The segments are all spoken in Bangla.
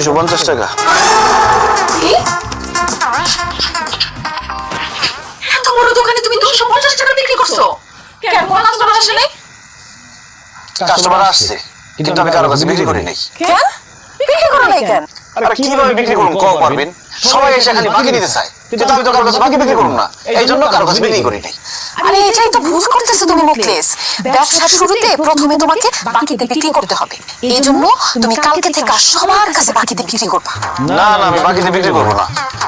250 টাকা। এত বড় দোকানে তুমি 250 টাকা বিক্রি করছো? কেন কোনো কাস্টমার আসে নাই? কাস্টমার আসছে কিন্তু আমি কারো কাছে বিক্রি করি নাই। কেন বিক্রি করো নাই কেন? আরে কিভাবে বিক্রি করুন কও পারবেন? সবাই এসে খালি বাকি নিতে চায়, কিন্তু আমি তো কারো কাছে বাকি বিক্রি করুম না, এই জন্য কারো কাছে বিক্রি করি নাই। আরে এটাই তো ভুল করতেছো তুমি মুকলেশ। ব্যবসার শুরুতে প্রথমে তোমাকে বাকিতে বিক্রি করতে হবে, এই জন্য তুমি কালকে থেকে সবার কাছে বাকিতে বিক্রি করবা। না না, আমি বাকিতে বিক্রি করবো না।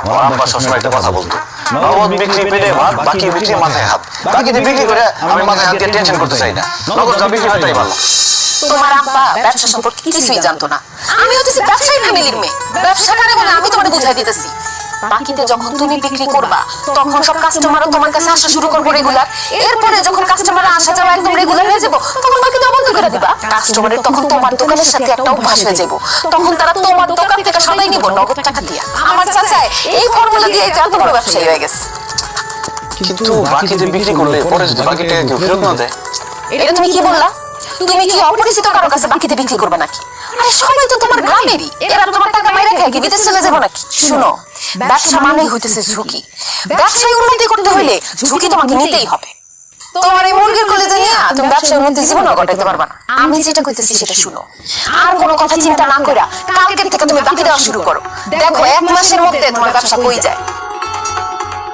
আমার আব্বা সবসময় একটা কথা বলতো, নগদ বিক্রি পেলে ভাত, বাকি বিক্রি মাথায় হাত। বাকিতে বিক্রি করে আমি মাথায় হাত দিয়ে টেনশন করতে চাই না, নগদ যা বিক্রি হয় তাই ভালো। তোমার আব্বা ব্যবসা সম্পর্কে কিছুই জানতো না। আমি হচ্ছে ব্যবসায়ী ফ্যামিলির মেয়ে, ব্যবসা করে বলে আমি তোমাকে বুঝাই দিতেছি। বাকিতে যখন তুমি বিক্রি করবা তখন সব কাস্টমারও তোমার কাছে আসা শুরু করবে রেগুলার। এরপরে যখন কাস্টমার আসা যাওয়া একদম রেগুলার হয়ে যাবো তখন বাকিতে বন্ধ করে দিবা। কাস্টমারের তখন তোমার দোকানের সাথে একটা অভ্যাস হয়ে যাবো, তখন তারা তোমার দোকান থেকে সবাই নিব নগদ টাকা দিয়া। আমার চাচাই এই ফর্মুলা দিয়ে এত বড় ব্যবসায়ী হয়ে গেছে। কিন্তু বাকিতে বিক্রি করলে পরে যদি বাকি টাকা কেউ ফেরত না দেয়? এটা তুমি কি বললা? তুমি কি অপরিচিত কারো কাছে বাকিতে বিক্রি করবে নাকি? আরে সবাই তো তোমার গ্রামেরই, এরা তোমার টাকা মাইরা খায় কি বিদেশ চলে যাবো নাকি? শুনো, ব্যবসা মানেই হইতেছে ঝুঁকি। ব্যবসায় উন্নতি করতে হলে ঝুঁকি তোমাকে নিতেই হবে। তোমার এই মুরগির কোলে নিয়ে তুমি ব্যবসায় উন্নতি জীবনও ঘটাইতে পারবা না। আমি যেটা কইতেছি সেটা শুনো, আর কোনো কথা চিন্তা না কইরা কালকে থেকে তুমি বাকি দেওয়া শুরু করো। দেখো 1 মাসের মধ্যে তোমার ব্যবসা কই যায়।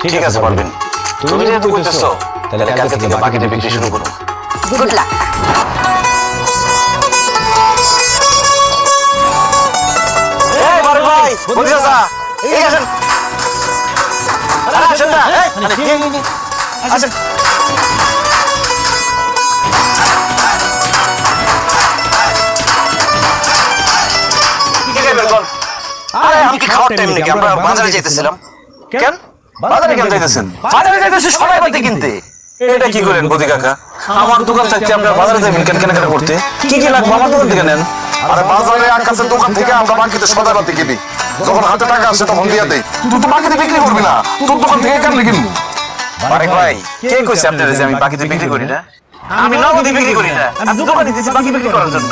ঠিক আছে পারবেন, তুমি যেহেতু কইতেছো তাহলে কালকে থেকে বাকিতে বিক্রি শুরু করো। Good luck. এই বড় ভাই, বন্ধু চাচা, এই আসেন। আরে আসেন না, এই আসেন। আরে আমি কি খাওয়ার টাইম নাকি? আমরা বাজারে যাইতেছিলাম। কেন বাজারে কেন যাইতেছেন? বাজারে যাইতেছি সবাই বাড়িতে কিনতে। এটা কি করেন বদি কাকা? আমার দোকান থাকতে আমরা বাজারে যাবেন কেন কেনাকাটা করতে? কি কি লাগবে আমার দোকান থেকে নেন। আরে বাজারে আকাশের দোকান থেকে আমরা বাকিতে সদাই বাতি কিনি, যখন হাতে টাকা আসে তখন দিয়ে দেই। তুই তো বাকিতে বিক্রি করবি না, তোর দোকান থেকে কেন কিনবো? আরে ভাই, কে কইছে আপনারা যে আমি বাকিতে বিক্রি করি না? আমি নগদে বিক্রি করি না, আমি দোকানে দিয়েছি বাকি বিক্রি করার জন্য।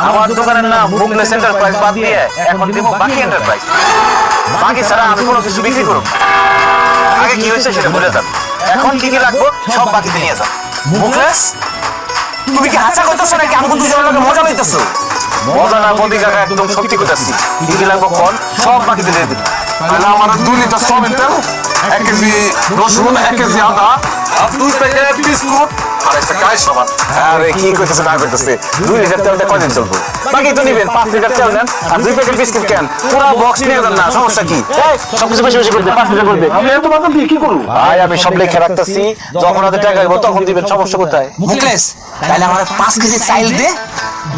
আমার দোকানের নাম মুকলেশ এন্টারপ্রাইজ বাদ দিয়ে এখন দিব বাকি এন্টারপ্রাইজ। বাকি ছাড়া আমি কোনো কিছু বিক্রি করব না। আগে কি হয়েছে সেটা বলে যান, এখন কি কি লাগবে সব বাকিতে নিয়ে যান। মুকলেশ, তুমি কি হাসা করতেছো নাকি আমাকে দুজনের লোকে মজা লইতেছো? মজা না বদি কাকা, একদম সত্যি কইতাছি। কি কি লাগবে কোন সব বাকিতে দিয়ে দিন। তাহলে আমার 2 লিটার সয়াবিন তেল, 1 কেজি রসুন, 1 কেজি আদা, আর 2 প্যাকেট বিস্কুট, আর একটা গায়ে সাবান। আরে কি কইতেছে না কইতেছে? 2 লিটার তেলটা কয়দিন চলবে? বাকি তো নিবেন 5 লিটার তেল দেন আর 2 প্যাকেট বিস্কুট কেন? পুরো বক্স নিয়ে যান না, সমস্যা কি? এই সবকিছু বেশি বেশি করে দে, 5 লিটার করে দে। আমি এত বাজার দিয়ে কি করব? ভাই আমি সব লিখে রাখতাছি, যখন হাতে টাকা আইবো তখন দিবেন, সমস্যা কোথায়? মুকলেশ, তাহলে আমার 5 কেজি চাইল দে,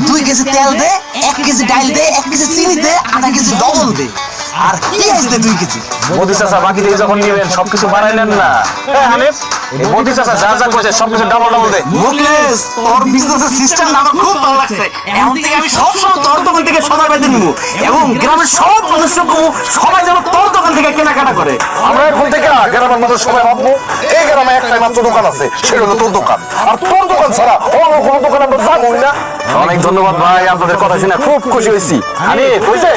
2 কেজি তেল দে, 1 কেজি ডাল দে, 1 কেজি চিনি দে, আধা কেজি লবণ দে, আর পেঁয়াজ দে 2 কেজি। মোদি চাচা বাকি দিয়ে যখন নিবেন সবকিছু বাড়াইলেন না। এই হানিফ, এই মোদি চাচা যা যা কইছে সবকিছু ডাবল ডাবল দে। মুকলেশ, তোর বিজনেসের সিস্টেম আমার খুব ভালো লাগছে। এখন থেকে আমি সবসময় তোর দোকান থেকে সদাই পাইতে নিব, এবং গ্রামের সব মানুষকে সবাই যেন তোর দোকান থেকে কেনাকাটা করে। আমরা এখন থেকে গ্রামের মধ্যে সবাই ভাববো এই গ্রামে একটাই মাত্র দোকান আছে, সেটা হলো তোর দোকান। আর তোর দোকান ছাড়া অন্য কোনো দোকান আমরা যাবোই না। অনেক ধন্যবাদ ভাই, আপনাদের কথা শুনে খুব খুশি হয়েছি। হানিফ, কইছে